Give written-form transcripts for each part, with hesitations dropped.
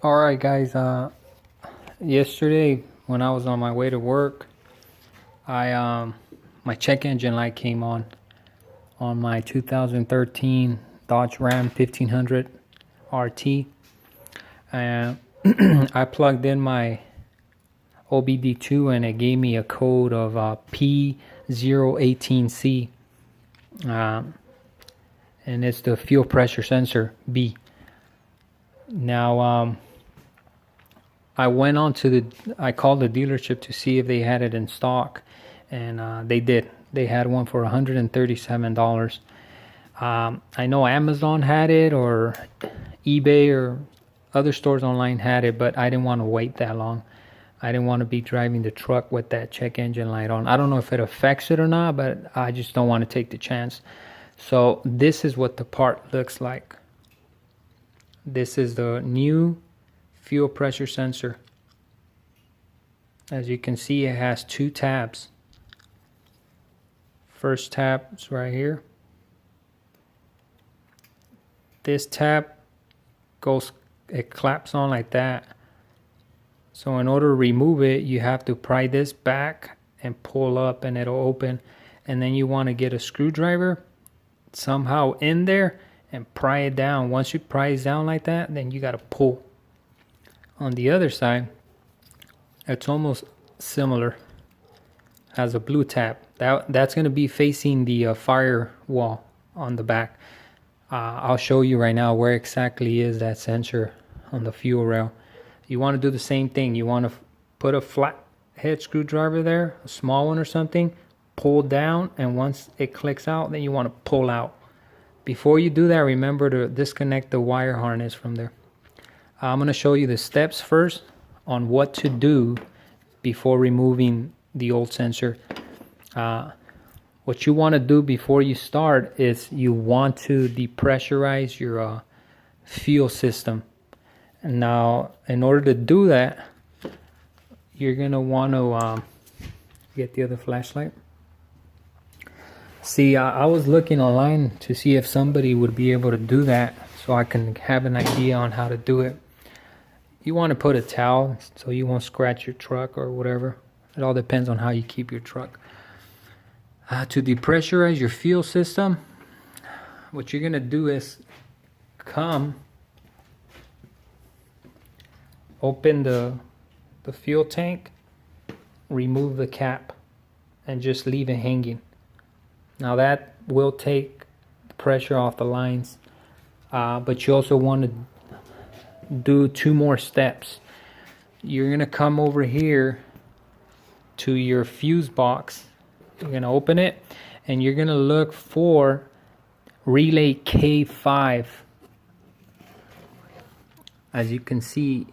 All right, guys. Yesterday when I was on my way to work, I my check engine light came on my 2013 Dodge Ram 1500 RT, and I plugged in my OBD2 and it gave me a code of P018C, um, and it's the fuel pressure sensor B. Now, I went on to I called the dealership to see if they had it in stock, and they did. They had one for $137. I know Amazon had it, or eBay, or other stores online had it, but I didn't want to wait that long. I didn't want to be driving the truck with that check engine light on. I don't know if it affects it or not, but I just don't want to take the chance. So this is what the part looks like. This is the new fuel pressure sensor. As you can see, it has two tabs. First tab is right here. This tab it claps on like that. So in order to remove it, you have to pry this back and pull up and it'll open. And then you want to get a screwdriver somehow in there and pry it down. Once you pry it down like that, then you got to pull. On the other side, it's almost similar. Has a blue tab. That's going to be facing the firewall on the back. I'll show you right now where exactly is that sensor on the fuel rail. You want to do the same thing. You want to put a flat head screwdriver there, a small one or something, pull down, and once it clicks out, then you want to pull out. Before you do that, remember to disconnect the wire harness from there. I'm going to show you the steps first on what to do before removing the old sensor. What you want to do before you start is you want to depressurize your fuel system. And now, in order to do that, you're going to want to get the other flashlight. See, I was looking online to see if somebody would be able to do that so I can have an idea on how to do it. You want to put a towel so you won't scratch your truck or whatever. It all depends on how you keep your truck. To depressurize your fuel system, what you're going to do is open the fuel tank, remove the cap, and just leave it hanging. Now that will take the pressure off the lines, but you also want to do two more steps. You're going to come over here to your fuse box. You're going to open it and you're going to look for relay K5. As you can see,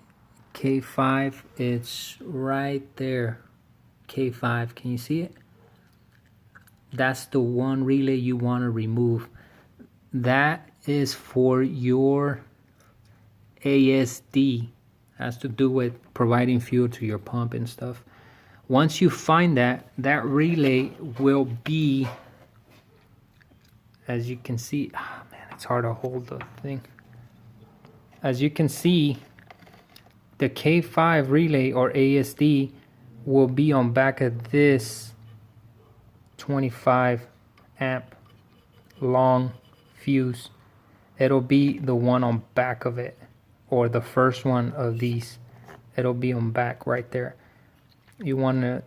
K5, it's right there. K5, can you see it? That's the one relay you want to remove. That is for your ASD. Has to do with providing fuel to your pump and stuff. Once you find that relay will be, as you can see, man, it's hard to hold the thing. As you can see, the K5 relay or ASD will be on back of this 25 amp long fuse. It'll be the one on back of it, or the first one of these. It'll be on back right there. You want to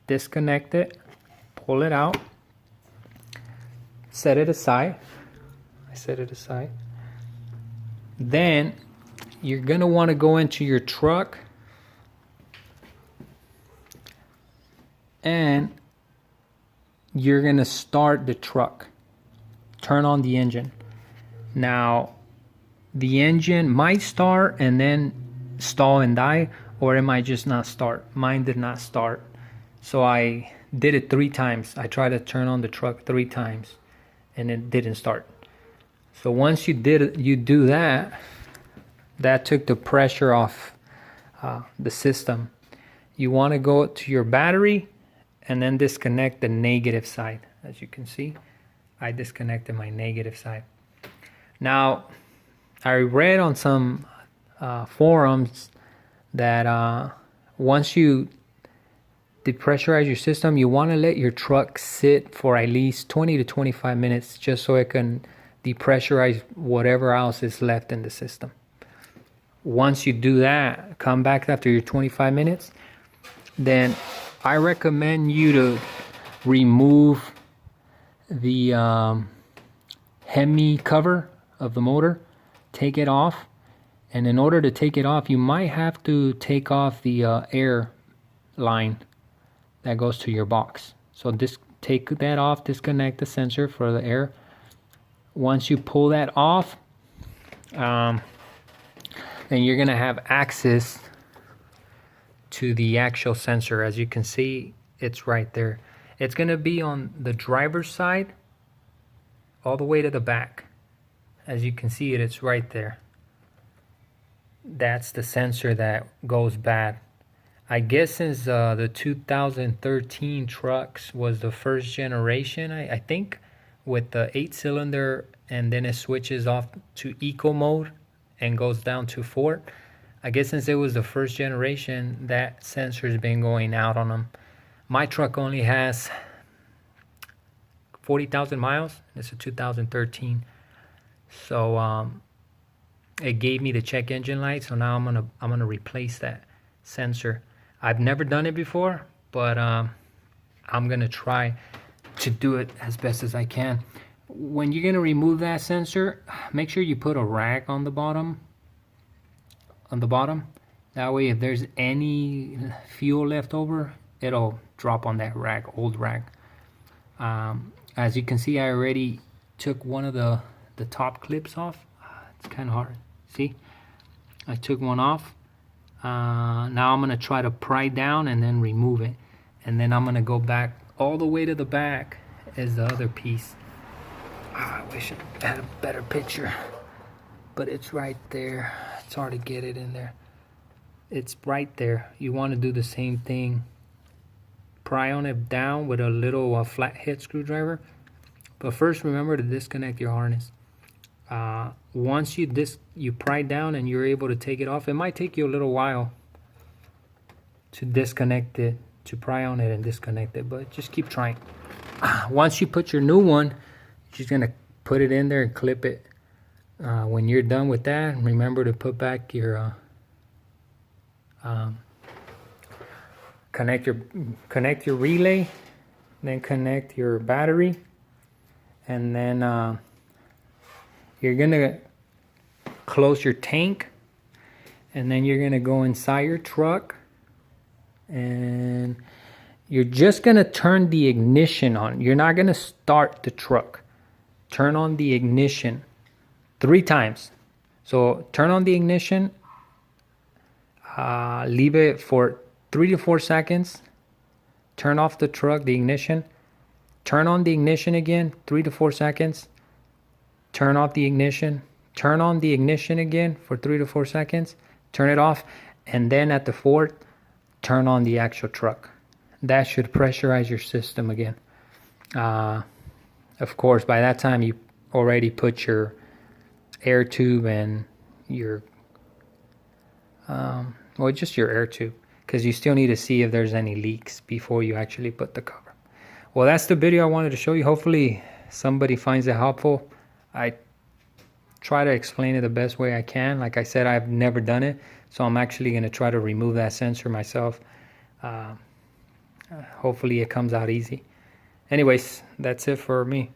disconnect it, pull it out, set it aside. I set it aside. Then you're going to want to go into your truck and you're going to start the truck. Turn on the engine. Now, the engine might start and then stall and die, or it might just not start. Mine did not start. So I did it 3 times. I tried to turn on the truck 3 times and it didn't start. So once you do that, that took the pressure off the system. You want to go to your battery and then disconnect the negative side. As you can see, I disconnected my negative side. Now, I read on some forums that once you depressurize your system, you want to let your truck sit for at least 20 to 25 minutes just so it can depressurize whatever else is left in the system. Once you do that, come back after your 25 minutes, then I recommend you to remove the Hemi cover of the motor, take it off, and in order to take it off, you might have to take off the air line that goes to your box. So take that off, disconnect the sensor for the air. Once you pull that off, then you're gonna have access to the actual sensor. As you can see, it's right there. It's gonna be on the driver's side all the way to the back. As you can see it's right there. That's the sensor that goes bad. I guess since the 2013 trucks was the first generation, I think, with the 8-cylinder, and then it switches off to eco mode and goes down to 4. I guess since it was the first generation, that sensor's been going out on them. My truck only has 40,000 miles. It's a 2013. So it gave me the check engine light. So now I'm gonna replace that sensor. I've never done it before, but I'm gonna try to do it as best as I can. When you're gonna remove that sensor, make sure you put a rag on the bottom. That way, if there's any fuel left over, it'll drop on that rag, old rag. As you can see, I already took one of the top clips off. It's kind of hard. See, I took one off. Now I'm gonna try to pry down and then remove it, and then I'm gonna go back all the way to the back as the other piece. I wish I had a better picture, but it's right there. It's hard to get it in there. It's right there. You want to do the same thing. Pry on it down with a little flathead screwdriver, but first remember to disconnect your harness. Once you pry down and you're able to take it off, it might take you a little while to disconnect it, to pry on it and disconnect it, but just keep trying. Once you put your new one, you're just gonna put it in there and clip it. When you're done with that, remember to put back your connect your relay, then connect your battery, and then you're gonna close your tank, and then you're gonna go inside your truck, and you're just gonna turn the ignition on. You're not gonna start the truck. Turn on the ignition 3 times. So turn on the ignition, leave it for 3 to 4 seconds, turn off the truck, the ignition, turn on the ignition again, 3 to 4 seconds, turn off the ignition, turn on the ignition again for 3 to 4 seconds, turn it off, and then at the 4th, turn on the actual truck. That should pressurize your system again. Of course, by that time you already put your air tube and your well, just your air tube, because you still need to see if there's any leaks before you actually put the cover. Well, that's the video I wanted to show you. Hopefully somebody finds it helpful. I try to explain it the best way I can. Like I said, I've never done it, so I'm actually going to try to remove that sensor myself. Hopefully it comes out easy. Anyways, that's it for me.